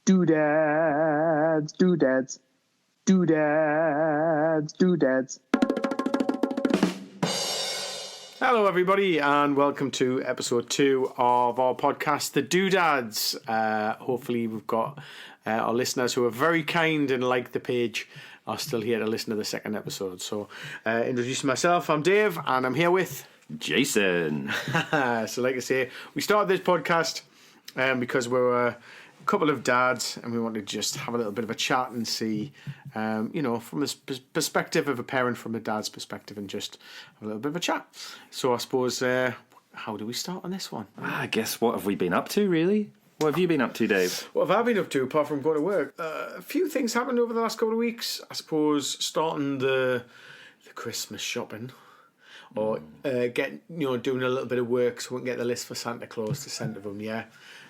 Doodads, doodads, doodads, doodads. Hello, everybody, and welcome to episode 2 of our podcast, The Doodads. Hopefully, we've got our listeners who are very kind and like the page are still here to listen to the second episode. So, introducing myself, I'm Dave, and I'm here with Jason. So, like I say, we started this podcast because we're a couple of dads and we wanted to just have a little bit of a chat and see, from the perspective of a parent, from a dad's perspective, and just have a little bit of a chat. So I suppose, how do we start on this one? I guess, what have we been up to, really? What have you been up to, Dave? What have I been up to, apart from going to work? A few things happened over the last couple of weeks. I suppose starting the Christmas shopping, or doing a little bit of work so we can get the list for Santa Claus to send to them. Yeah,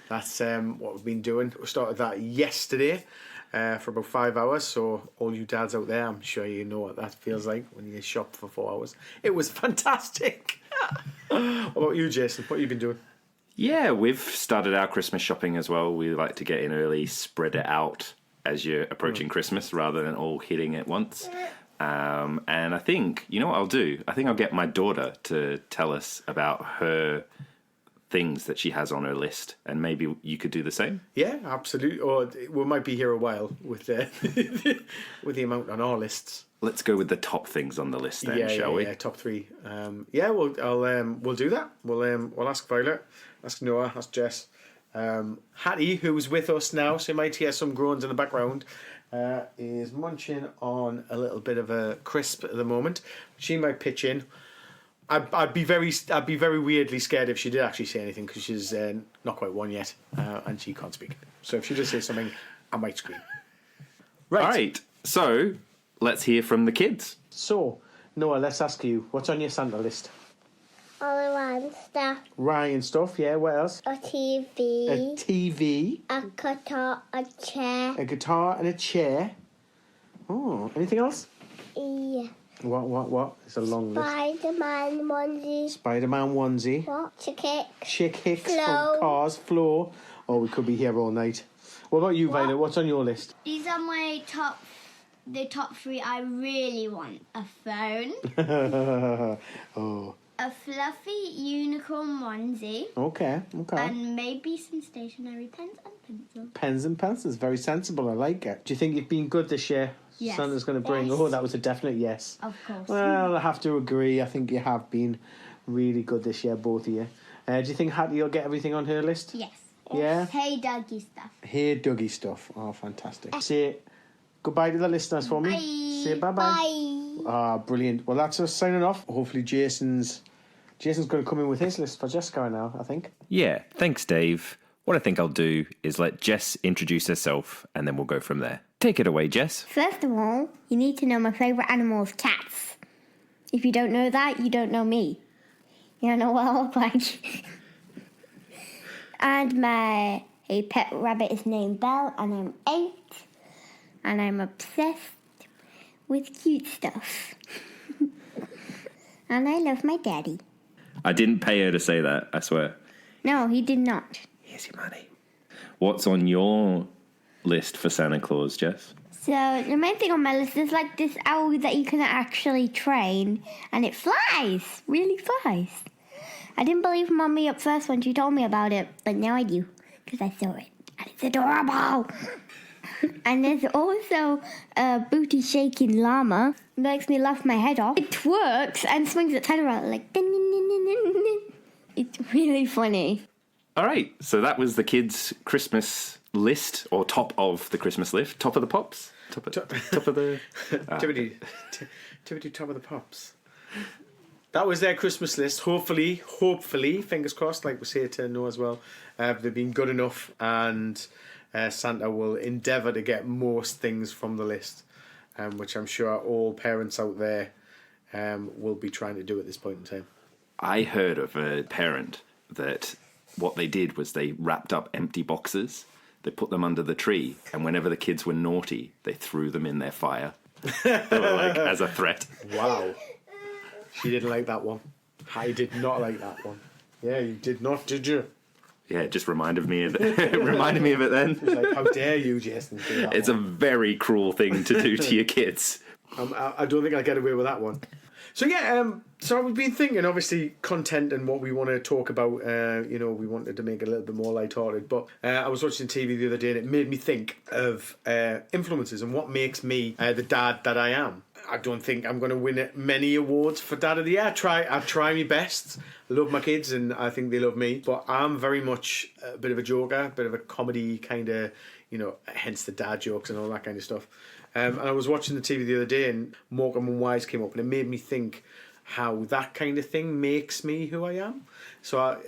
that's what we've been doing. We started that yesterday for about 5 hours. So all you dads out there, I'm sure you know what that feels like when you shop for 4 hours. It was fantastic. What about you, Jason? What have you been doing? Yeah, we've started our Christmas shopping as well. We like to get in early, spread it out as you're approaching Christmas rather than all hitting at once. And I think, you know what I'll do? I think I'll get my daughter to tell us about her things that she has on her list, and maybe you could do the same. Yeah, absolutely. Or we might be here a while with with the amount on our lists. Let's go with the top things on the list then, shall we? Yeah, top 3. We'll do that. We'll ask Violet, ask Noah, ask Jess. Hattie, who's with us now, so you might hear some groans in the background, is munching on a little bit of a crisp at the moment. She might pitch in. I'd be very weirdly scared if she did actually say anything, because she's not quite 1 yet, and she can't speak. So if she does say something, I might scream. Right. All right. So let's hear from the kids. So, Noah, let's ask you, what's on your Santa list? All around stuff. Ryan stuff, yeah. What else? A TV. A TV. A guitar, a chair. A guitar and a chair. Oh, anything else? Yeah. What? It's a long list. Spider-Man onesie. Spider-Man onesie. What? Chick Hicks Floor. for cars, floor. Oh, we could be here all night. What about you, Violet? What's on your list? These are the top 3. I really want a phone. Oh. A fluffy unicorn onesie. Okay. And maybe some stationery pens and pencils. Pens and pencils. Very sensible. I like it. Do you think you've been good this year? Yes. Santa's going to bring... Yes. Oh, that was a definite yes. Of course. Well, I have to agree. I think you have been really good this year, both of you. Do you think Hattie will get everything on her list? Yes. Yeah? Hey Dougie stuff. Hey Dougie stuff. Oh, fantastic. Say goodbye to the listeners for me. Bye. Say bye-bye. Bye. Ah, brilliant. Well, that's us signing off. Hopefully Jason's going to come in with his list for Jessica now, I think. Yeah, thanks, Dave. What I think I'll do is let Jess introduce herself, and then we'll go from there. Take it away, Jess. First of all, you need to know my favourite animal is cats. If you don't know that, you don't know me. You don't know what I look like. And my pet rabbit is named Belle, and I'm 8. And I'm obsessed with cute stuff. And I love my daddy. I didn't pay her to say that, I swear. No, he did not. Here's your money. What's on your list for Santa Claus, Jess? So the main thing on my list is like this owl that you can actually train, and it flies, really flies. I didn't believe Mummy at first when she told me about it, but now I do, because I saw it, and it's adorable. And there's also a booty-shaking llama. It makes me laugh my head off. It twerks and swings its head around like... Din, din, din, din, din, din. It's really funny. All right, so that was the kids' Christmas list, or top of the Christmas list. Top of the pops? Top of the... Tibbity top of the pops. That was their Christmas list. Hopefully, fingers crossed, like we say to Noah as well, they've been good enough, and Santa will endeavour to get most things from the list, which I'm sure all parents out there will be trying to do at this point in time. I heard of a parent that what they did was they wrapped up empty boxes, they put them under the tree, and whenever the kids were naughty, they threw them in their fire. They were like, as a threat. Wow. She didn't like that one. I did not like that one. Yeah, you did not, did you? Yeah, it just reminded me of it then. It's like, how dare you, Jason? Do that It's a one. very cruel thing to do to your kids. I don't think I'll get away with that one. So yeah, so we've been thinking, obviously, content and what we want to talk about. We wanted to make it a little bit more lighthearted. But I was watching TV the other day, and it made me think of influences and what makes me the dad that I am. I don't think I'm going to win many awards for Dad of the Year. I try my best. I love my kids, and I think they love me. But I'm very much a bit of a joker, a bit of a comedy kind of, hence the dad jokes and all that kind of stuff. And I was watching the TV the other day, and Morecambe and Wise came up, and it made me think how that kind of thing makes me who I am. So,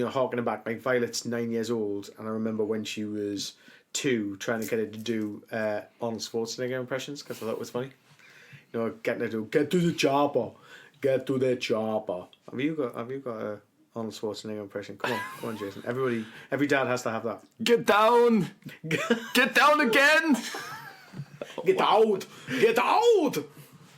harkening back, like Violet's 9 years old, and I remember when she was 2, trying to get her to do Arnold Schwarzenegger impressions, because I thought it was funny. Getting her to get to the chopper, get to the chopper. Have you got a Arnold Schwarzenegger impression? Come on, Jason. Every dad has to have that. Get down! Get down again! Get out! Get out!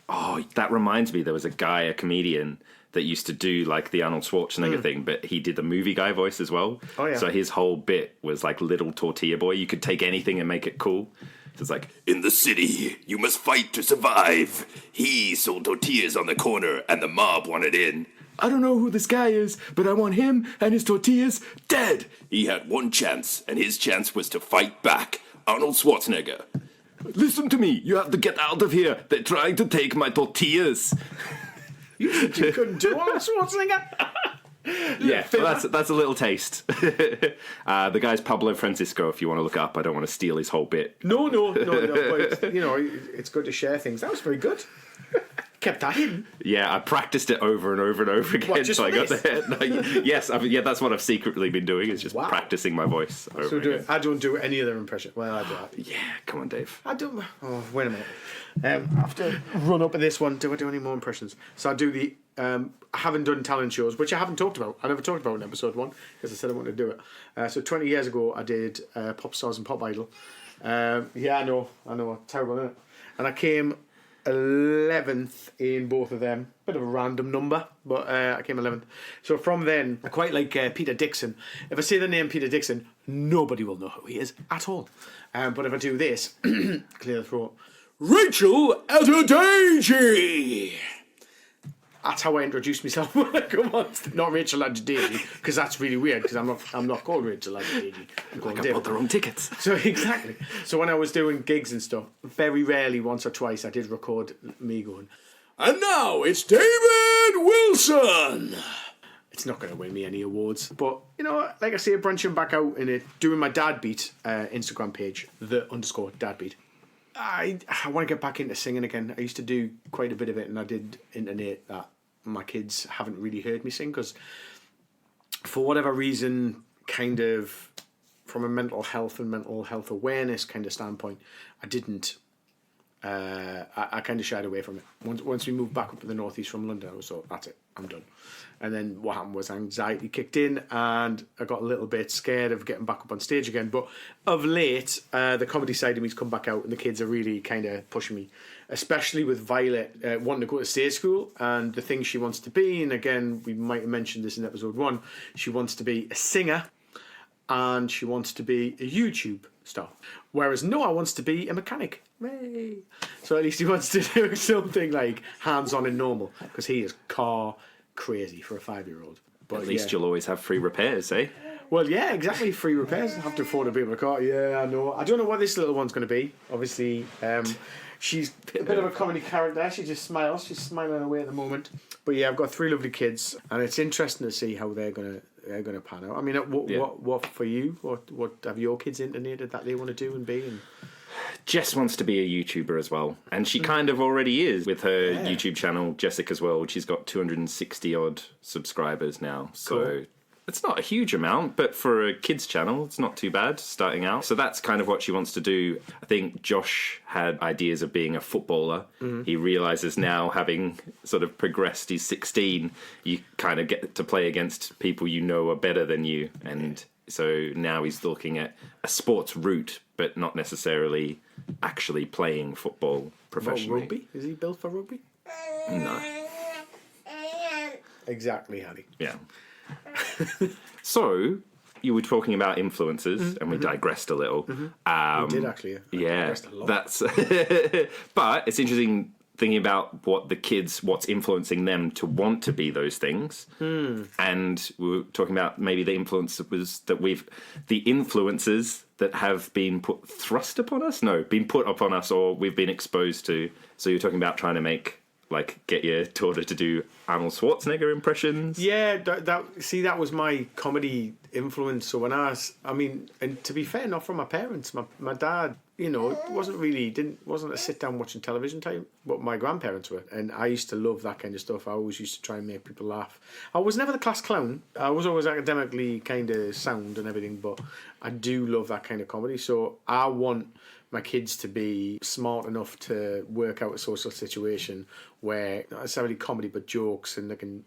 Oh, that reminds me, there was a comedian that used to do like the Arnold Schwarzenegger thing, but he did the movie guy voice as well. Oh, yeah. So his whole bit was like little tortilla boy. You could take anything and make it cool. So it's like, in the city, you must fight to survive. He sold tortillas on the corner and the mob wanted in. I don't know who this guy is, but I want him and his tortillas dead. He had one chance, and his chance was to fight back. Arnold Schwarzenegger. Listen to me, you have to get out of here. They're trying to take my tortillas. You couldn't do Arnold Schwarzenegger? Yeah, well, that's a little taste. The guy's Pablo Francisco, if you want to look it up. I don't want to steal his whole bit. No. But it's good to share things. That was very good. Kept that hidden. Yeah, I practiced it over and over and over again. What, just so I got this? there. No, yes, that's what I've secretly been doing, is just practicing my voice over So again. I don't do any other impression. Well, I do. Yeah, come on, Dave. I don't. Oh, wait a minute. I have to run up at this one. Do I do any more impressions? So I do the. I haven't done talent shows, which I haven't talked about. I never talked about in episode 1 because I said I wanted to do it. So 20 years ago, I did Pop Stars and Pop Idol. Yeah, I know, terrible, isn't it? And I came 11th in both of them. Bit of a random number, but I came 11th. So from then, I quite like Peter Dixon. If I say the name Peter Dixon, nobody will know who he is at all. But if I do this, clear the throat. Rachel Adedeji. That's how I introduce myself when I come on. Not Rachel Adedeji, because that's really weird. Because I'm not called Rachel Adedeji. I'm called I David. bought the wrong tickets. So exactly. So when I was doing gigs and stuff, very rarely, once or twice, I did record me going, and now it's David Wilson. It's not going to win me any awards, but like I say, branching back out in it, doing my dad beat Instagram page, _dad beat. I want to get back into singing again. I used to do quite a bit of it, and I did intonate that my kids haven't really heard me sing because, for whatever reason, kind of from a mental health awareness kind of standpoint, I didn't. I kind of shied away from it. Once we moved back up to the northeast from London, I was like, that's it, I'm done. And then what happened was anxiety kicked in, and I got a little bit scared of getting back up on stage again. But of late, the comedy side of me's come back out, and the kids are really kind of pushing me, especially with Violet wanting to go to stage school and the things she wants to be. And again, we might have mentioned this in episode 1. She wants to be a singer, and she wants to be a YouTube star. Whereas Noah wants to be a mechanic. Yay. So at least he wants to do something like hands-on and normal, because he is car crazy for a 5-year-old. But At least you'll always have free repairs, eh? Well, yeah, exactly. Free repairs. I have to afford a bit of a car. Yeah, I know. I don't know what this little one's going to be. Obviously, she's a bit of a comedy character. She just smiles. She's smiling away at the moment. But yeah, I've got 3 lovely kids, and it's interesting to see how they're going to pan out. I mean, what for you? What have your kids intonated that they want to do and be? And Jess wants to be a YouTuber as well, and she kind of already is with her YouTube channel, Jessica's World. She's got 260 odd subscribers now, so Cool. It's not a huge amount, but for a kids channel, it's not too bad starting out. So that's kind of what she wants to do. I think Josh had ideas of being a footballer. Mm-hmm. He realizes now, having sort of progressed, he's 16, you kind of get to play against people you know are better than you, and so now he's looking at a sports route, but not necessarily actually playing football professionally. Rugby? Is he built for rugby? No. Exactly, Harry. Yeah. So, you were talking about influences, and we digressed a little. We did actually. Yeah, that's. But it's interesting thinking about what's influencing them to want to be those things. And we were talking about maybe the influences the influences that have been been put upon us, or we've been exposed to. So you're talking about trying to get your daughter to do Arnold Schwarzenegger impressions. Yeah, that was my comedy influence. So when and to be fair, not from my parents. My dad, wasn't a sit down watching television type, but my grandparents were, and I used to love that kind of stuff. I always used to try and make people laugh. I was never the class clown. I was always academically kind of sound and everything, but I do love that kind of comedy. So I want my kids to be smart enough to work out a social situation where not necessarily comedy but jokes, and they can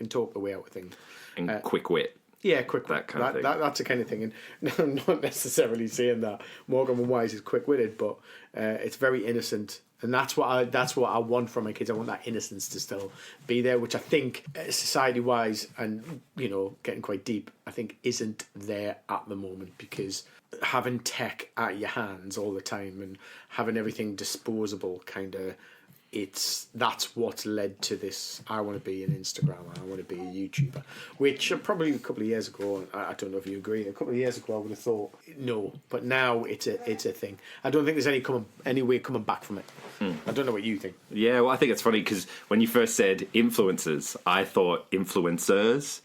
talk their way out of things. And quick wit. Yeah, quick that kind of thing. That's the kind of thing. And I'm not necessarily saying that Morgan Wise is quick-witted, but it's very innocent. And that's what I want from my kids. I want that innocence to still be there, which I think society-wise and, getting quite deep, I think isn't there at the moment, because having tech at your hands all the time and having everything disposable that's what's led to this. I want to be an Instagrammer. I want to be a YouTuber, which probably a couple of years ago, I don't know if you agree, a couple of years ago I would have thought no, but now it's a thing. I don't think there's any way coming back from it. I don't know what you think. Yeah, well, I think it's funny because when you first said influencers, I thought influencers.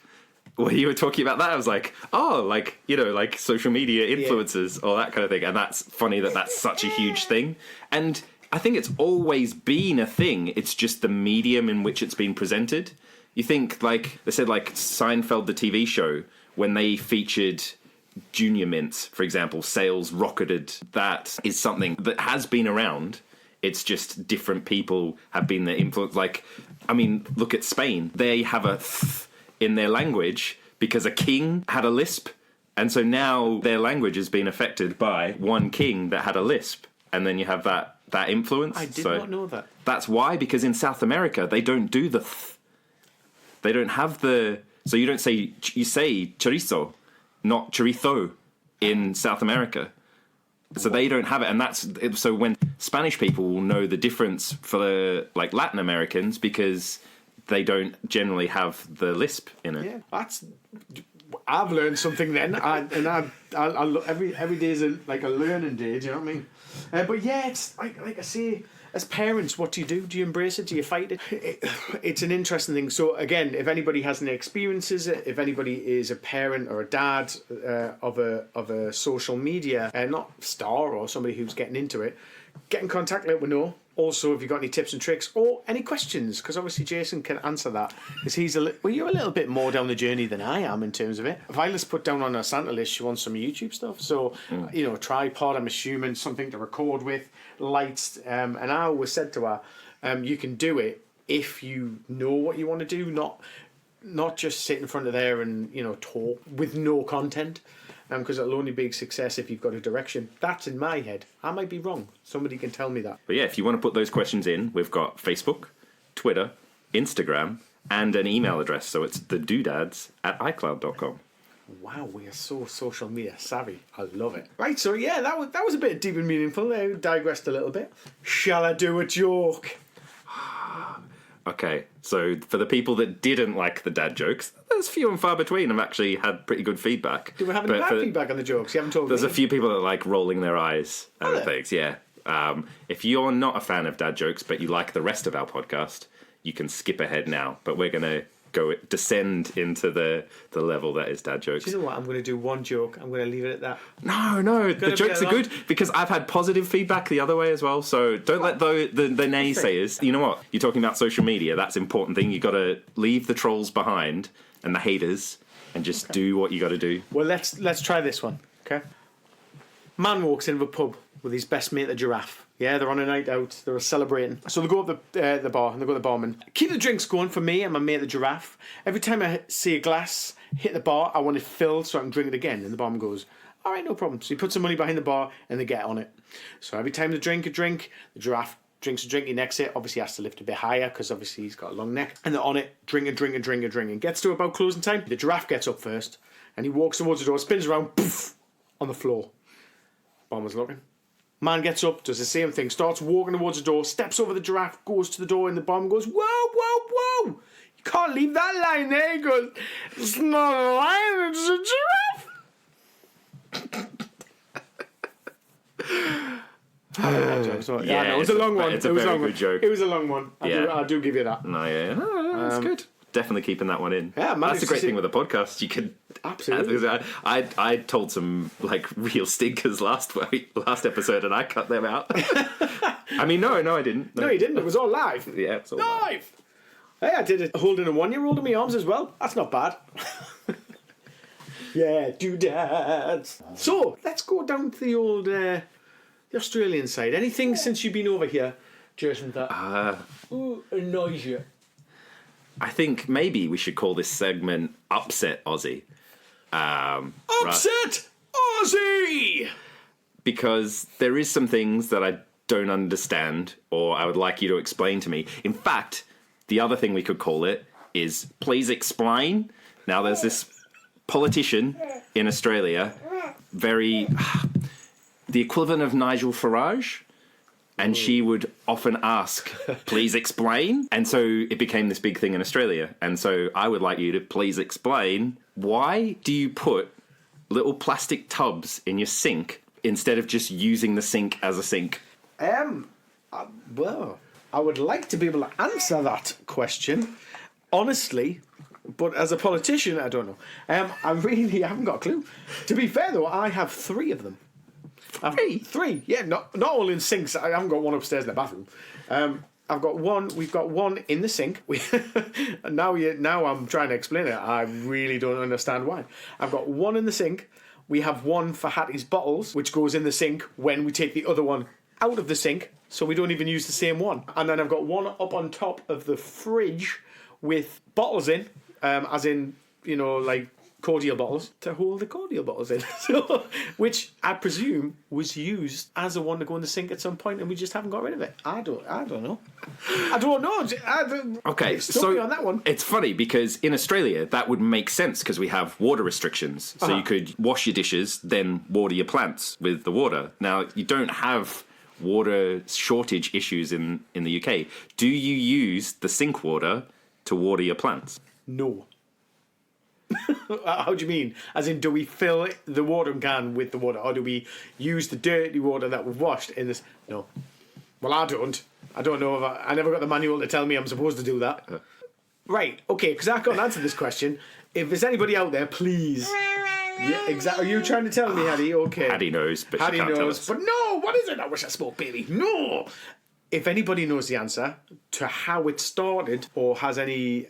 When you were talking about that, I was like, like social media influencers or that kind of thing. And that's funny that's such a huge thing. And I think it's always been a thing. It's just the medium in which it's been presented. You think, they said, Seinfeld, the TV show, when they featured Junior Mints, for example, sales rocketed. That is something that has been around. It's just different people have been the influence. Look at Spain. They have a th in their language because a king had a lisp. And so now their language has been affected by one king that had a lisp. And then you have that influence. I did not know that. That's why, because in South America, they don't do the th. They don't have the... So you say chorizo, not chorizo in South America. So they don't have it. And so when Spanish people will know the difference for Latin Americans, because they don't generally have the lisp in it. Yeah, I've learned something then, every day is a learning day. Do you know what I mean? But yeah, it's like I say, as parents, what do you do? Do you embrace it? Do you fight it? It's an interesting thing. So again, if anybody has any experiences, if anybody is a parent or a dad of a social media, not star or somebody who's getting into it, get in contact. Let me know. Also, if you've got any tips and tricks or any questions, because obviously Jason can answer that, because you're a little bit more down the journey than I am in terms of it. Violet's put down on her Santa list she wants some YouTube stuff, so tripod, I'm assuming, something to record with, lights, and I always said to her, you can do it if you know what you want to do, not just sit in front of there and talk with no content. Because it'll only be a success if you've got a direction. That's in my head. I might be wrong. Somebody can tell me that. But yeah, if you want to put those questions in, we've got Facebook, Twitter, Instagram, and an email address. So it's thedoodads@icloud.com. Wow, we are so social media savvy. I love it. Right, so yeah, that was a bit deep and meaningful. There, digressed a little bit. Shall I do a joke? Okay, so for the people that didn't like the dad jokes, there's few and far between. I've actually had pretty good feedback. Do we have any bad feedback on the jokes? You haven't told me. There's a few people that like rolling their eyes and things, yeah. If you're not a fan of dad jokes, but you like the rest of our podcast, you can skip ahead now. But we're going to descend into the level that is dad jokes. Do you know what? I'm going to do one joke. I'm going to leave it at that. No, the jokes are good because I've had positive feedback the other way as well. So don't let the naysayers. You know what? You're talking about social media. That's an important thing. You got to leave the trolls behind and the haters, and just do what you got to do. Well, let's try this one. Okay. Man walks into a pub with his best mate, the giraffe. Yeah, they're on a night out. They're celebrating. So they go up the bar and they go to the barman. Keep the drinks going for me and my mate, the giraffe. Every time I see a glass hit the bar, I want it filled so I can drink it again. And the barman goes, all right, no problem. So he puts some money behind the bar and they get on it. So every time they drink a drink, the giraffe drinks a drink. He necks it. Obviously, he has to lift a bit higher because obviously he's got a long neck. And they're on it, drink. Gets to about closing time. The giraffe gets up first. And he walks towards the door, spins around, poof, on the floor. Bomber's looking. Man gets up, does the same thing, starts walking towards the door, steps over the giraffe, goes to the door, and the bomb goes, whoa, whoa, whoa! You can't leave that line there. He goes, it's not a line, it's a giraffe. It was a long one. It's a very good joke. It was a long one. I do give you that. No, that's good. Definitely keeping that one in. Yeah, that's the great thing with a podcast. You could absolutely. I told some like real stinkers last episode, and I cut them out. I mean, no, I didn't. No, you didn't. It was all live. Yeah, it's all live. Hey, I did it holding a 1-year-old in my arms as well. That's not bad. Yeah, doodads. So let's go down to the old the Australian side. Anything since you've been over here, Jason, that annoys you? I think maybe we should call this segment Upset Aussie. Upset Aussie! Because there is some things that I don't understand or I would like you to explain to me. In fact, the other thing we could call it is Please Explain. Now, there's this politician in Australia, the equivalent of Nigel Farage. And she would often ask, please explain. And so it became this big thing in Australia. And so I would like you to please explain, why do you put little plastic tubs in your sink instead of just using the sink as a sink? Well, I would like to be able to answer that question, honestly. But as a politician, I don't know. I really haven't got a clue. To be fair, though, I have 3 of them. Three, yeah, not all in sinks. I haven't got one upstairs in the bathroom. I've got one. We've got one in the sink. Now I'm trying to explain it. I really don't understand why. I've got one in the sink. We have one for Hattie's bottles, which goes in the sink when we take the other one out of the sink, so we don't even use the same one. And then I've got one up on top of the fridge with bottles in, as in, like cordial bottles, to hold the cordial bottles in. So, which I presume was used as a one to go in the sink at some point, and we just haven't got rid of it. I don't know. Okay, so on that one. It's funny because in Australia that would make sense because we have water restrictions. So you could wash your dishes, then water your plants with the water. Now you don't have water shortage issues in the UK. Do you use the sink water to water your plants? No. How do you mean? As in, do we fill the watering can with the water, or do we use the dirty water that we've washed in this? No. Well, I don't. I don't know if I never got the manual to tell me I'm supposed to do that. Right. Okay. Because I can't answer this question. If there's anybody out there, please. Yeah, exactly. Are you trying to tell me, Hattie? Okay. Hattie knows, but she can't tell us. But no. What is it? I wish I spoke, baby. No. If anybody knows the answer to how it started or has any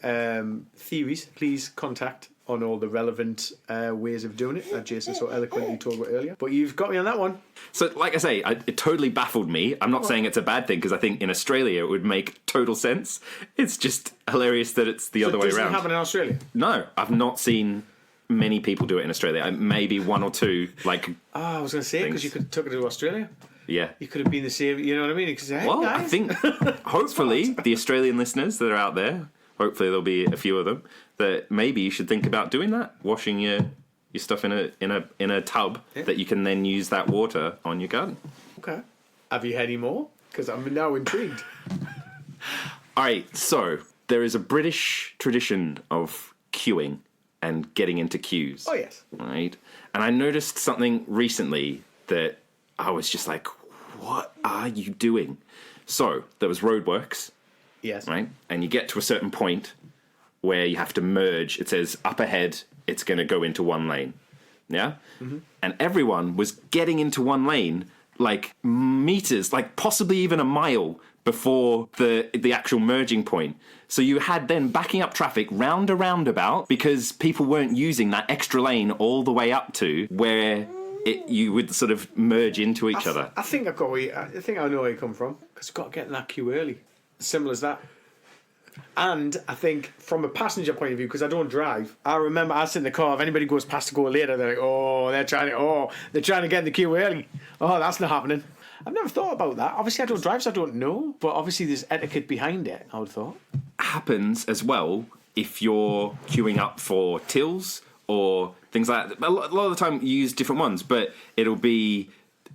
theories, please contact on all the relevant ways of doing it that Jason so eloquently talked about earlier. But you've got me on that one. So, like I say, it totally baffled me. I'm not saying it's a bad thing, because I think in Australia it would make total sense. It's just hilarious that it's the other way around. Does it happen in Australia? No, I've not seen many people do it in Australia. Maybe 1 or 2, like... I was going to say, because you could have took it to Australia. Yeah. You could have been the same, you know what I mean? Because, hey, well, guys. I think, hopefully, the Australian listeners that are out there, hopefully there'll be a few of them, that maybe you should think about doing that, washing your stuff in a tub that you can then use that water on your garden. Okay. Have you had any more? Because I'm now intrigued. All right, so there is a British tradition of queuing and getting into queues. Oh, yes. Right? And I noticed something recently that I was just like, what are you doing? So there was roadworks. Yes. Right? And you get to a certain point where you have to merge. It says up ahead, it's going to go into one lane. Yeah? Mm-hmm. And everyone was getting into one lane like meters, like possibly even a mile before the actual merging point. So you had then backing up traffic round a roundabout because people weren't using that extra lane all the way up to where you would sort of merge into each other. I think I know where you come from, because you've got to get in that queue early. Simple as that. And I think from a passenger point of view, because I don't drive, I remember I sit in the car, if anybody goes past to go later, they're like, they're trying to get in the queue early. Oh, that's not happening. I've never thought about that. Obviously I don't drive, so I don't know, but obviously there's etiquette behind it, I would have thought. Happens as well if you're queuing up for tills or things like that. A lot of the time you use different ones, but it'll be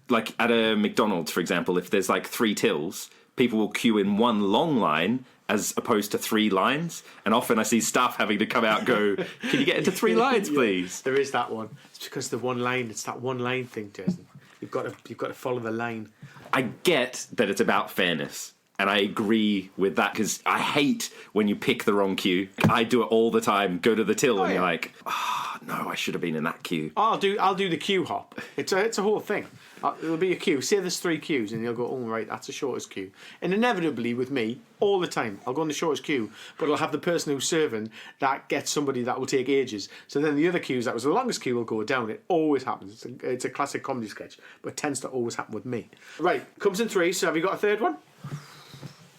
like at a McDonald's, for example, if there's like 3 tills, people will queue in one long line as opposed to 3 lines. And often I see staff having to come out and go, can you get into 3 lines, please? There is that one. It's because the one line, it's that one line thing, Jason. You've got to follow the line. I get that it's about fairness. And I agree with that because I hate when you pick the wrong queue. I do it all the time. Go to the till and you're like, no, I should have been in that queue. I'll do the queue hop. It's a whole thing. It'll be a queue. Say there's 3 queues and you'll go, oh, right, that's the shortest queue. And inevitably with me, all the time, I'll go on the shortest queue, but I'll have the person who's serving that gets somebody that will take ages. So then the other queues, that was the longest queue, will go down. It always happens. It's a classic comedy sketch, but it tends to always happen with me. Right, comes in 3, so have you got a third one?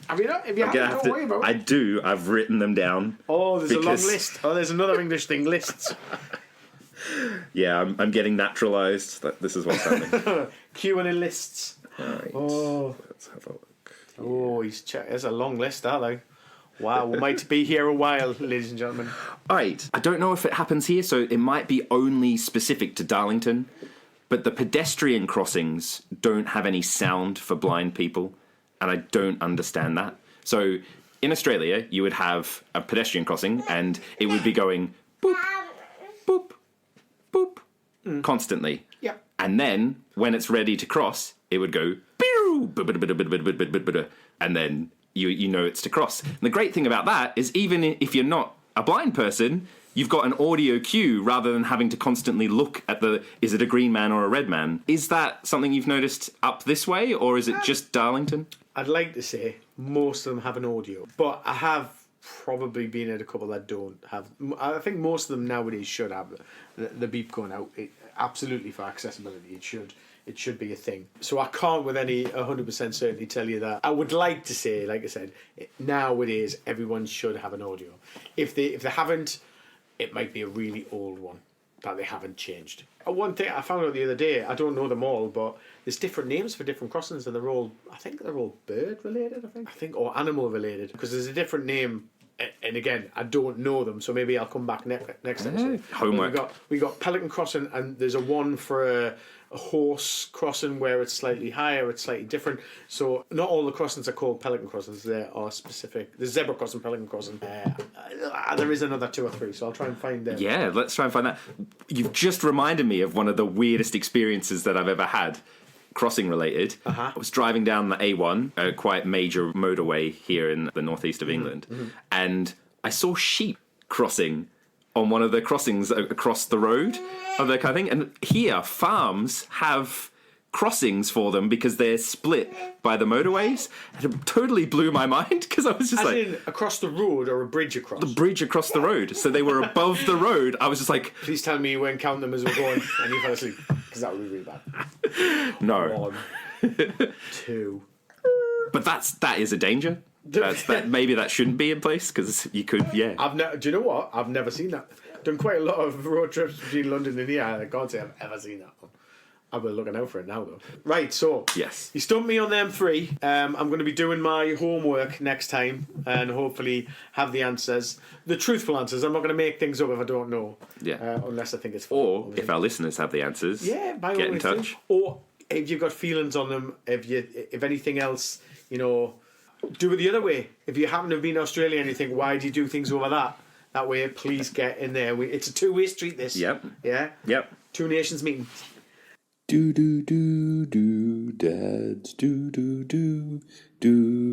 Have you not? If you haven't, don't worry about it. I do. I've written them down. Oh, there's a long list. Oh, there's another English thing, lists. Yeah, I'm getting naturalised. This is what's happening. Queuing in lists. Right. Oh. Let's have a look. Oh, there's a long list, are they? Wow, we might be here a while, ladies and gentlemen. All right. I don't know if it happens here, so it might be only specific to Darlington, but the pedestrian crossings don't have any sound for blind people, and I don't understand that. So in Australia, you would have a pedestrian crossing, and it would be going boop, boop, boop, constantly. Yeah. And then, when it's ready to cross, it would go, pew, and then you know it's to cross. And the great thing about that is even if you're not a blind person, you've got an audio cue rather than having to constantly look at is it a green man or a red man? Is that something you've noticed up this way, or is it just Darlington? I'd like to say most of them have an audio, but I have probably been at a couple that don't have. I think most of them nowadays should have the beep going out. Absolutely, for accessibility, it should be a thing. So I can't with any 100% certainty tell you that. I would like to say, like I said, nowadays everyone should have an audio. If they haven't, it might be a really old one that they haven't changed. One thing I found out the other day, I don't know them all, but there's different names for different crossings, and I think they're all bird related, I think, or animal related, because there's a different name. And again, I don't know them, so maybe I'll come back next episode. Homework. We got Pelican Crossing, and there's a one for a horse crossing where it's slightly higher, it's slightly different. So not all the crossings are called Pelican Crossings. There are specific. There's Zebra Crossing, Pelican Crossing. There is another 2 or 3, so I'll try and find them. Yeah, let's try and find that. You've just reminded me of one of the weirdest experiences that I've ever had. Crossing related. I was driving down the A1, a quite major motorway here in the northeast of England, and I saw sheep crossing on one of the crossings across the road of that kind of thing. And here, farms have crossings for them because they're split by the motorways. And it totally blew my mind because I was just As in across the road or a bridge across? The bridge across the road. So they were above the road. I was just like... Please tell me you weren't counting them as we're going and you fell asleep, because that would be really bad. No. 1, 2. But that is a danger. Maybe that shouldn't be in place because you could, yeah. Do you know what? I've never seen that. Done quite a lot of road trips between London and here, and I can't say I've ever seen that one. I'll be looking out for it now, though. Right, so yes, you stumped me on them 3. I'm going to be doing my homework next time and hopefully have the answers, the truthful answers. I'm not going to make things up if I don't know. Yeah, unless I think it's funny. Or if our listeners have the answers, yeah, by get in touch. Or if you've got feelings on them, if anything else, do it the other way. If you happen to have been in Australia and you think, why do you do things over that way? Please get in there. It's a 2-way street. This. Yep. Yeah. Yep. 2 nations meeting. Do do do do dads do do do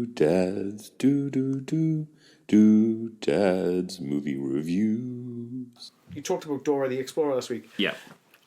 dads do do dads movie reviews. You talked about Dora the Explorer last week. Yeah.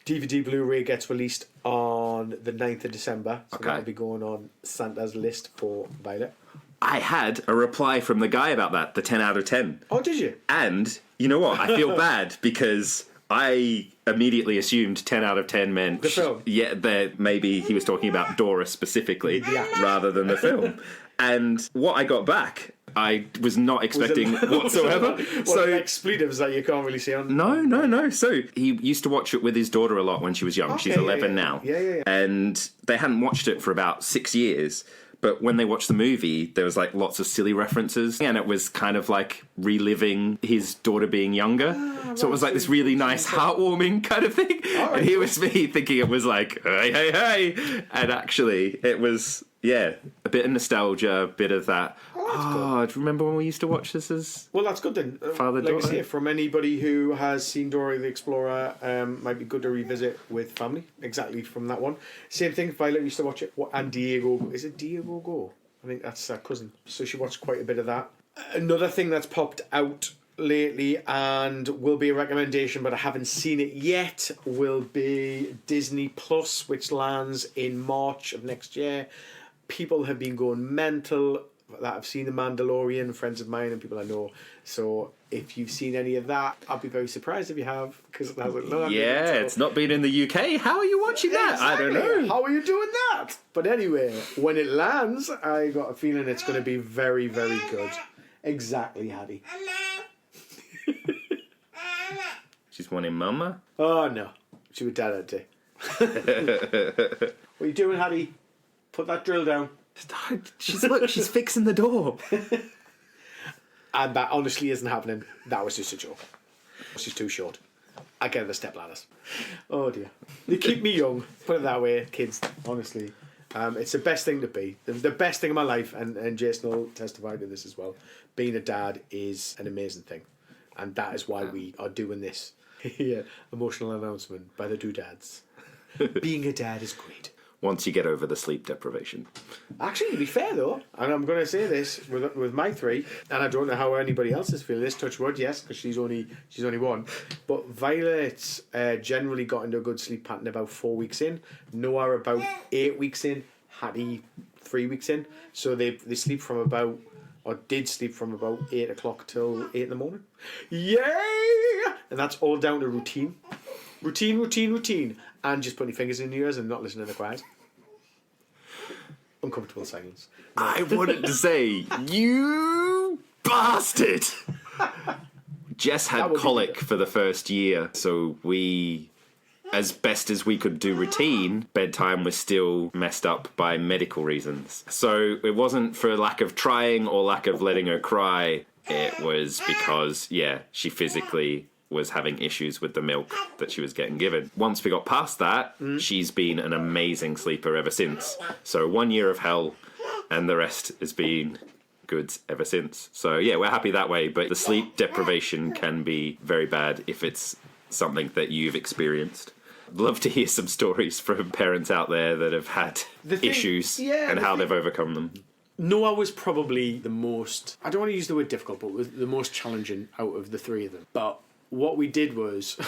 DVD Blu-ray gets released on the 9th of December, so okay. that'll be going on Santa's list for Violet. I had a reply from the guy about that, the 10 out of 10. Oh, did you? And you know what? I feel bad because I immediately assumed 10 out of 10 meant... The film? Yeah, maybe he was talking about Dora specifically rather than the film. And what I got back, I was not expecting whatsoever. So expletives that you can't really see on... No. So he used to watch it with his daughter a lot when she was young. Okay, She's 11 now. Yeah. And they hadn't watched it for about 6 years. But when they watched the movie, there was like lots of silly references, and it was kind of like reliving his daughter being younger. So it was like this really nice, heartwarming kind of thing. And here was me thinking it was like, hey, hey, hey. And actually, it was, yeah, a bit of nostalgia, a bit of that. Oh, do you remember when we used to watch this as Well, that's good then. father-daughter? Like I say, from anybody who has seen Dora the Explorer, might be good to revisit with family. Exactly from that one. Same thing, Violet used to watch it. And Diego, is it Diego Go? I think that's her cousin. So she watched quite a bit of that. Another thing that's popped out lately and will be a recommendation, but I haven't seen it yet, will be Disney Plus, which lands in March of next year. People have been going mental that have seen The Mandalorian, friends of mine and people I know. So if you've seen any of that, I'll be very surprised if you have, because it hasn't landed. Yeah, it's not been in the UK. How are you watching that? Exactly. I don't know. How are you doing that? But anyway, when it lands, I got a feeling it's going to be very, very good. Exactly, Hattie. She's wanting mama. Oh, no. She would dad that day. What are you doing, Hattie? Put that drill down. She's fixing the door. And that honestly isn't happening. That was just a joke. She's too short. I get her the step ladders. Oh dear. They keep me young. Put it that way, kids. Honestly. It's the best thing to be. The best thing in my life, and Jason will testify to this as well. Being a dad is an amazing thing. And that is why we are doing this. Yeah, emotional announcement by the Doodads. Being a dad is great. Once you get over the sleep deprivation. Actually, to be fair though, and I'm going to say this with my three, and I don't know how anybody else is feeling this. Touch wood, yes, because she's only one. But Violet's generally got into a good sleep pattern about 4 weeks in. Noah about 8 weeks in. Hattie 3 weeks in. So they sleep from about, or did sleep from about 8 o'clock till 8 in the morning. Yay! And that's all down to routine. Routine. And just putting your fingers in your ears and not listening to the cries. Uncomfortable silence. I wanted to say, you bastard! Jess had colic for the first year, so we, as best as we could do routine, bedtime was still messed up by medical reasons. So it wasn't for lack of trying or lack of letting her cry. It was because, yeah, she physically was having issues with the milk that she was getting given. Once we got past that, she's been an amazing sleeper ever since. So 1 year of hell, and the rest has been good ever since. So yeah, we're happy that way, but the sleep deprivation can be very bad if it's something that you've experienced. I'd love to hear some stories from parents out there that have had issues and how they've overcome them. Noah was probably the most, I don't want to use the word difficult, but was the most challenging out of the three of them. But what we did was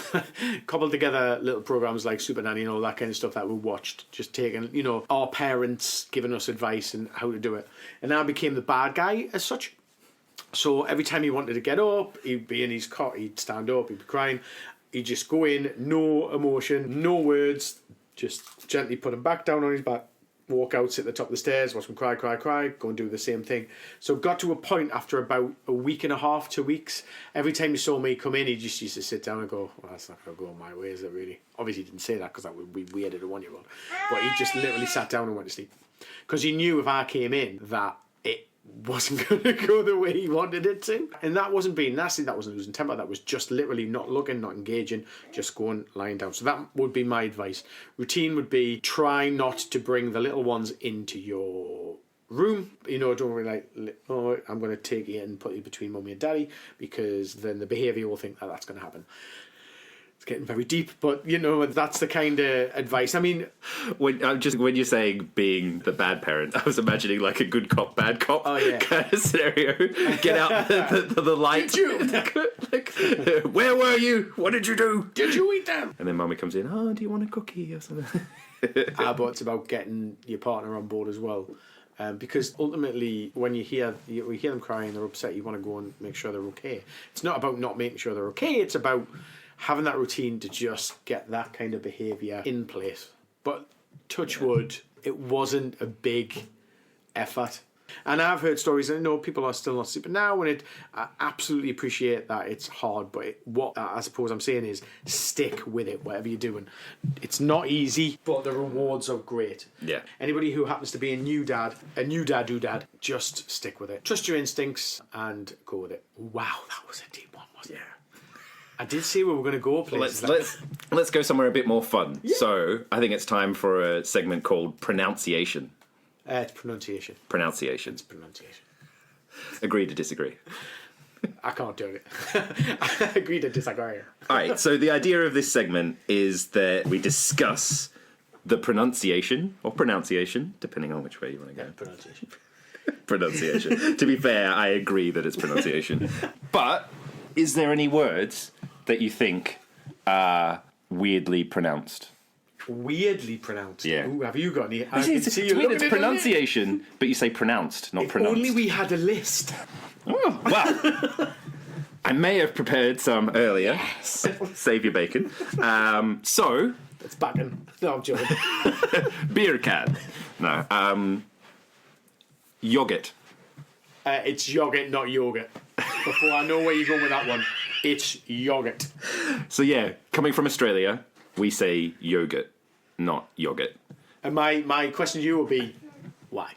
cobbled together little programs like Super Nanny and all that kind of stuff that we watched, just taking, our parents giving us advice and how to do it. And I became the bad guy as such. So every time he wanted to get up, he'd be in his cot, he'd stand up, he'd be crying. He'd just go in, no emotion, no words, just gently put him back down on his back, walk out, sit at the top of the stairs, watch him cry, go and do the same thing. So it got to a point after about a week and a half, 2 weeks, every time he saw me come in, he just used to sit down and go, well, that's not going to go my way, is it really? Obviously he didn't say that because that would be weird at a 1-year-old. But he just literally sat down and went to sleep. Because he knew if I came in that it wasn't going to go the way he wanted it to. And that wasn't being nasty, that wasn't losing temper, that was just literally not looking, not engaging, just going, lying down. So that would be my advice. Routine would be try not to bring the little ones into your room. Don't really I'm going to take you and put you between mummy and daddy, because then the behaviour will think that's going to happen. It's getting very deep, but that's the kind of advice. I mean, when you're saying being the bad parent, I was imagining like a good cop, bad cop kind of scenario. Get out the light. Did you? Where were you? What did you do? Did you eat them? And then mummy comes in. Oh, do you want a cookie or something? But it's about getting your partner on board as well. Because ultimately, when you hear them crying, they're upset, you want to go and make sure they're okay. It's not about not making sure they're okay. It's about having that routine to just get that kind of behaviour in place. But touch wood, it wasn't a big effort. And I've heard stories, and I know people are still not sleeping now, and I absolutely appreciate that it's hard, but what I suppose I'm saying is stick with it, whatever you're doing. It's not easy, but the rewards are great. Yeah. Anybody who happens to be a new dad, do-dad, just stick with it. Trust your instincts and go with it. Wow, that was a deep one, wasn't it? I did say we were going to go places. Let's go somewhere a bit more fun. Yeah. So I think it's time for a segment called Pronounciation. It's pronunciation. Pronunciation. It's pronunciation. Agree to disagree. I can't do it. I agree to disagree. All right, so the idea of this segment is that we discuss the pronunciation, or pronunciation, depending on which way you want to go. Pronunciation. Pronunciation. To be fair, I agree that it's pronunciation. But is there any words that you think are weirdly pronounced? Weirdly pronounced. Yeah. Ooh, have you got any? It's weird. It's pronunciation, but you say pronounced, not pronounced. Only we had a list. Oh, well. I may have prepared some earlier. Yes. Save your bacon. So it's bacon. No, I'm joking. Beer can. No. Yogurt. It's yogurt, not yogurt. Before I know where you're going with that one, it's yogurt. So yeah, coming from Australia, we say yogurt, not yogurt. And my question to you would be, why?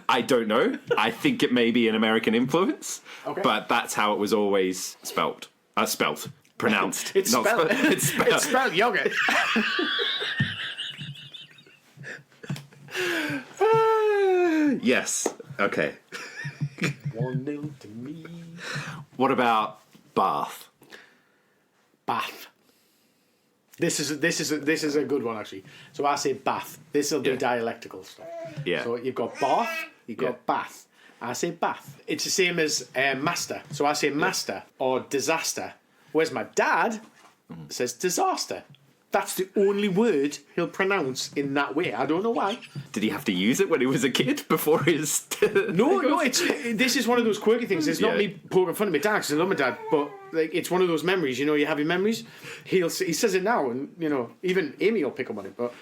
I don't know. I think it may be an American influence, okay. But that's how it was always spelt. Pronounced. It's spelled. It's spelled yogurt. Yes. Okay. 1-0 to me. What about bath? Bath. This is a good one actually. So I say bath. This will be dialectical stuff. Yeah. So you've got bath. You've got bath. I say bath. It's the same as master. So I say master or disaster. Whereas my dad says disaster. That's the only word he'll pronounce in that way. I don't know why. Did he have to use it when he was a kid before his... No. This is one of those quirky things. It's not me poking fun at my dad because I love my dad, but like it's one of those memories. You know, you have your memories. He says it now, and you know, even Amy will pick up on it. But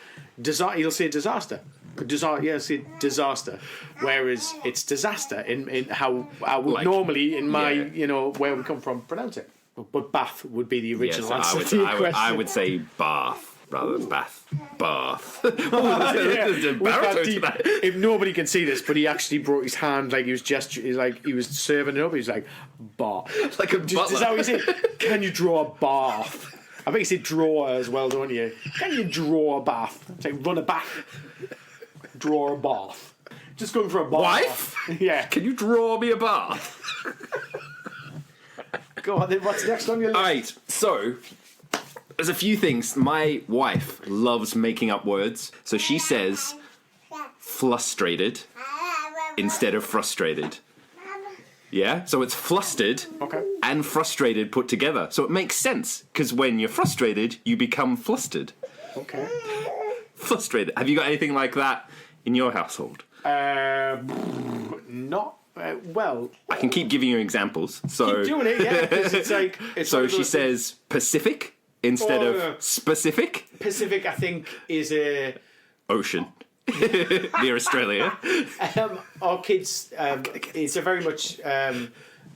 he'll say disaster. Say disaster. Whereas it's disaster in how I would normally in my where we come from pronounce it. But bath would be the original answer to your question. I would say bath rather than bath. Bath. If nobody can see this, but he actually brought his hand like he was gesturing, like he was serving it up. He was like, bath. Like a butler. Is that what he said? Can you draw a bath? I think you said drawer as well, don't you? Can you draw a bath? It's like run a bath. Draw a bath. Just going for a bath. Wife? Yeah. Can you draw me a bath? Go on, then what's next on your list? Alright, so there's a few things. My wife loves making up words. So she says flustrated instead of frustrated. Yeah? So it's flustered and frustrated put together. So it makes sense, because when you're frustrated, you become flustered. Okay. Frustrated. Have you got anything like that in your household? Not. Well, I can keep giving you examples. So keep doing it, yeah. Because it's like. So she says Pacific instead of specific. Pacific, I think, is a ocean near Australia. Our kids, it's a very much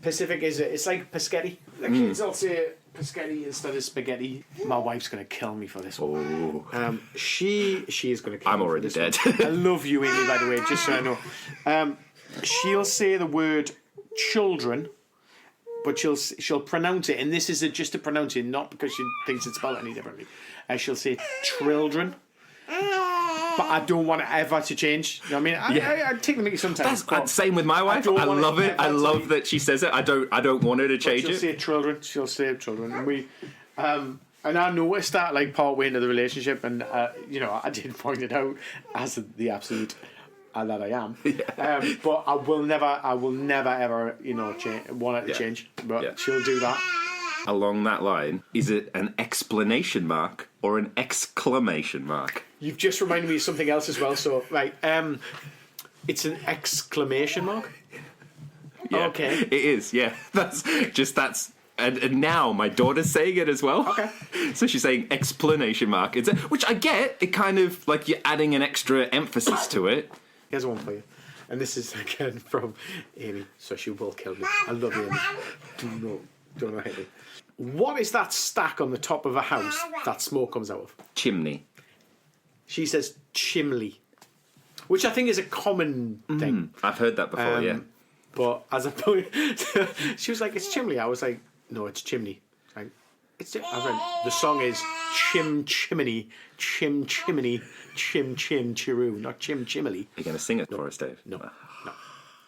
Pacific is it's like Paschetti. The kids will say Paschetti instead of spaghetti. My wife's gonna kill me for this one. She is gonna kill me. I'm already for this dead. One. I love you, Amy, by the way, just so I know. She'll say the word children, but she'll pronounce it, and this is just a pronunciation, not because she thinks it's spelled any differently. She'll say children, but I don't want it ever to change. You know what I mean? I take the mickey sometimes. That's same with my wife. I love it. I love that she says it. I don't want her to change it. She'll say children. She'll say children, and we. And I noticed that like part way into the relationship, and I did point it out as the absolute. That I am, but I will never ever, want it to change. But she'll do that. Along that line, is it an exclamation mark or an exclamation mark? You've just reminded me of something else as well. So, right, it's an exclamation mark. Yeah, okay, it is. Yeah, that's. And now my daughter's saying it as well. Okay. So she's saying explanation mark. Which I get. It kind of like you're adding an extra emphasis to it. Here's one for you. And this is again from Amy, so she will kill me. I love Amy. Don't know Amy. What is that stack on the top of a house that smoke comes out of? Chimney. She says chimney, which I think is a common thing. I've heard that before, yeah. But as a point, she was like, "It's chimney." I was like, "No, it's chimney." Like, I read the song is chimney, chim chimney, chim chiroo, not chim chimney. You're going to sing it for us, Dave? No.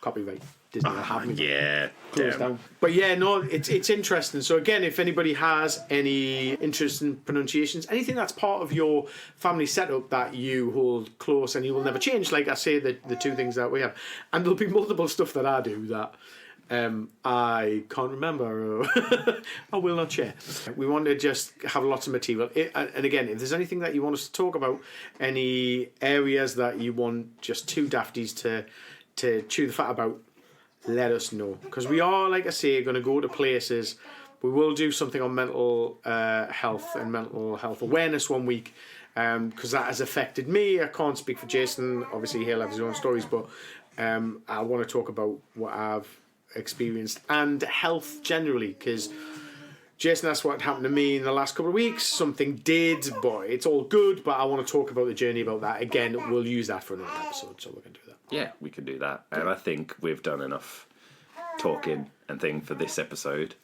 Copyright. Disney will have me. Yeah. Close down. But yeah, no, it's interesting. So again, if anybody has any interest in pronunciations, anything that's part of your family setup that you hold close and you will never change, like I say, the two things that we have, and there'll be multiple stuff that I do that I can't remember or I will not share. We want to just have lots of material. And again, if there's anything that you want us to talk about, any areas that you want just two dafties to chew the fat about, let us know. Because we are, like I say, going to go to places. We will do something on mental health and mental health awareness one week, because that has affected me. I can't speak for Jason. Obviously, he'll have his own stories, but I want to talk about what I've experienced and health generally, because Jason, that's what happened to me in the last couple of weeks. Something did, but it's all good. But I want to talk about the journey about that. Again, we'll use that for another episode, so we're going to do that. Yeah, we can do that. And I think we've done enough talking and thing for this episode.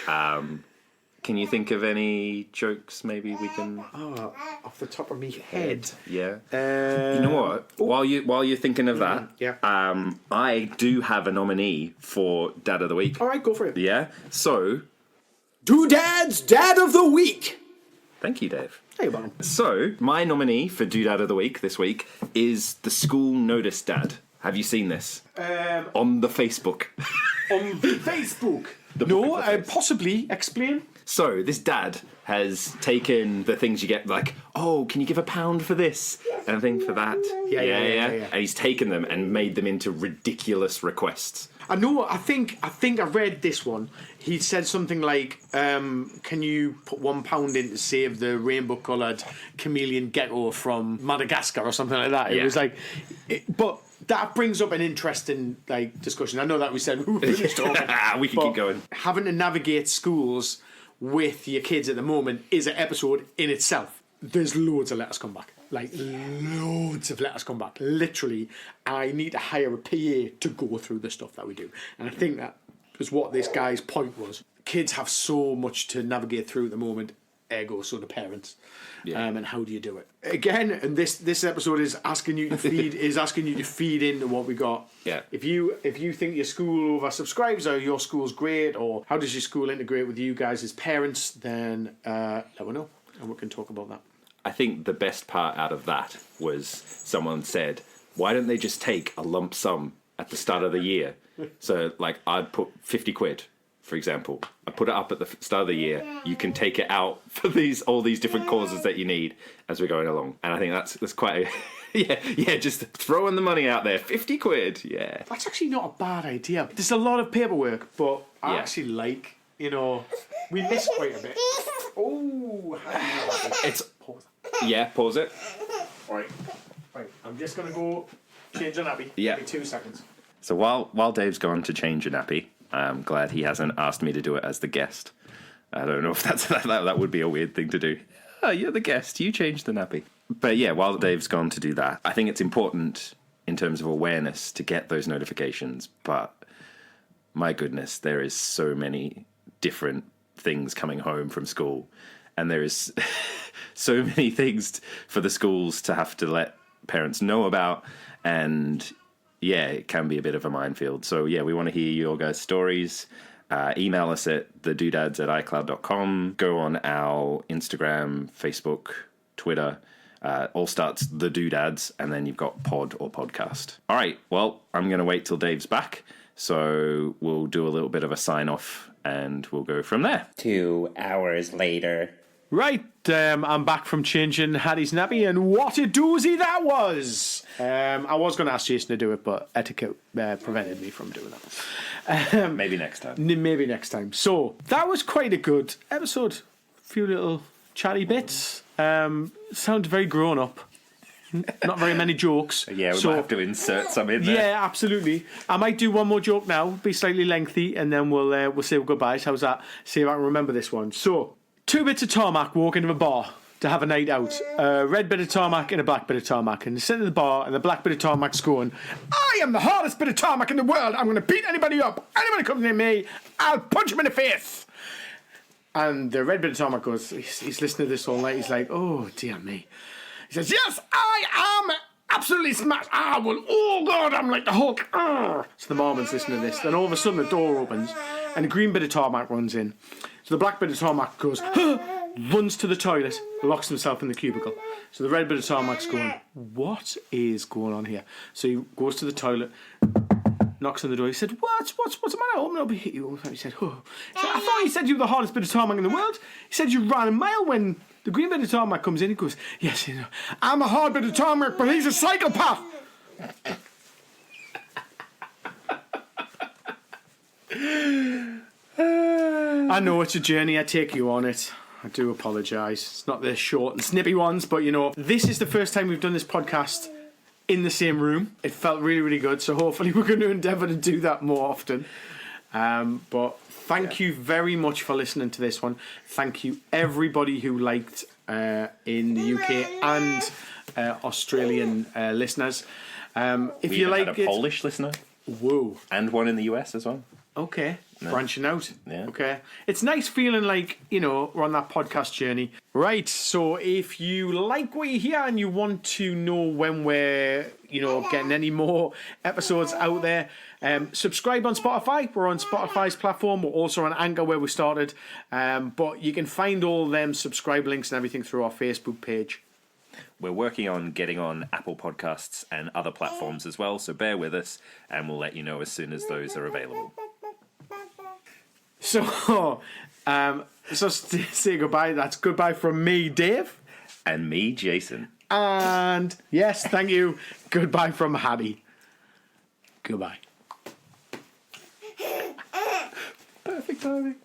Can you think of any jokes maybe we can... Off the top of my head. Yeah. You know what? While you're thinking of that, I do have a nominee for Dad of the Week. All right, go for it. Yeah? So... Doodad's Dad of the Week. Thank you, Dave. Hey, man. So, my nominee for Doodad of the Week this week is the School Notice Dad. Have you seen this? On the Facebook. On the Facebook? Possibly. Explain. So, this dad has taken the things you get, like, oh, can you give £1 for this? And a thing for that. Yeah. And he's taken them and made them into ridiculous requests. I know. I think I read this one. He said something like, "Can you put £1 in to save the rainbow-coloured chameleon gecko from Madagascar or something like that?" It was like, but that brings up an interesting discussion. I know that we said we finished talking. We can keep going. Having to navigate schools with your kids at the moment is an episode in itself. There's loads of letters come back. Loads of letters come back. Literally, I need to hire a PA to go through the stuff that we do. And I think that was what this guy's point was. Kids have so much to navigate through at the moment, ergo, so do parents. And how do you do it? Again, and this episode is asking you to feed into what we got. Yeah. If you think your school oversubscribes or your school's great, or how does your school integrate with you guys as parents, then let me know and we can talk about that. I think the best part out of that was someone said, why don't they just take a lump sum at the start of the year? So, I'd put 50 quid, for example. I put it up at the start of the year. You can take it out for all these different causes that you need as we're going along. And I think that's quite a... just throwing the money out there. 50 quid, yeah. That's actually not a bad idea. There's a lot of paperwork, but I actually we miss quite a bit. Oh, it's... Pause. Yeah, pause it. Right, I'm just going to go change a nappy. Yeah. Give me 2 seconds. So while Dave's gone to change a nappy, I'm glad he hasn't asked me to do it as the guest. I don't know if that would be a weird thing to do. Oh, you're the guest. You change the nappy. But yeah, while Dave's gone to do that, I think it's important in terms of awareness to get those notifications. But my goodness, there is so many different things coming home from school. And there is so many things for the schools to have to let parents know about. And yeah, it can be a bit of a minefield. So yeah, we want to hear your guys' stories. Email us at thedoodads@icloud.com. Go on our Instagram, Facebook, Twitter. All starts The Doodads, and then you've got pod or podcast. All right, well, I'm going to wait till Dave's back. So we'll do a little bit of a sign-off, and we'll go from there. 2 hours later. Right, I'm back from changing Hattie's nappy, and what a doozy that was! I was going to ask Jason to do it, but etiquette prevented me from doing that. Maybe next time. Maybe next time. So, that was quite a good episode. A few little chatty bits. Sounded very grown up. not very many jokes. Yeah, we might have to insert some in there. Yeah, absolutely. I might do one more joke now, be slightly lengthy, and then we'll say goodbyes. How's that? See if I can remember this one. So, 2 bits of tarmac walk into a bar to have a night out. A red bit of tarmac and a black bit of tarmac. And they sit in the bar, and the black bit of tarmac's going, I am the hardest bit of tarmac in the world. I'm going to beat anybody up. Anybody comes near me, I'll punch him in the face. And the red bit of tarmac goes, he's listening to this all night. He's like, oh, dear me. He says, yes, I am absolutely smashed. Oh, God, I'm like the Hulk. So the barman's listening to this. Then all of a sudden the door opens and a green bit of tarmac runs in. So the black bit of tarmac goes, runs to the toilet, locks himself in the cubicle. So the red bit of tarmac's going, what is going on here? So he goes to the toilet, knocks on the door. He said, what's the matter? Open up. He said, oh. He said, I thought you said you were the hardest bit of tarmac in the world. He said you ran a mile. When the green bit of tarmac comes in, he goes, yes, you know, I'm a hard bit of tarmac, but he's a psychopath. I know it's a journey. I take you on it. I do apologise. It's not the short and snippy ones, but you know, this is the first time we've done this podcast in the same room. It felt really, really good. So hopefully we're going to endeavour to do that more often. But thank you very much for listening to this one. Thank you everybody who liked in the UK and Australian listeners. If We you even like had a it, Polish listener whoa. and one in the US as well. Okay, branching out. Yeah. Okay, it's nice feeling like, you know, we're on that podcast journey. Right, so if you like what you hear and you want to know when we're, you know, getting any more episodes out there, subscribe on Spotify. We're on Spotify's platform. We're also on Anchor where we started. But you can find all them subscribe links and everything through our Facebook page. We're working on getting on Apple Podcasts and other platforms as well, so bear with us and we'll let you know as soon as those are available. So, say goodbye. That's goodbye from me, Dave. And me, Jason. And yes, thank you. Goodbye from Hattie. Goodbye. Perfect timing.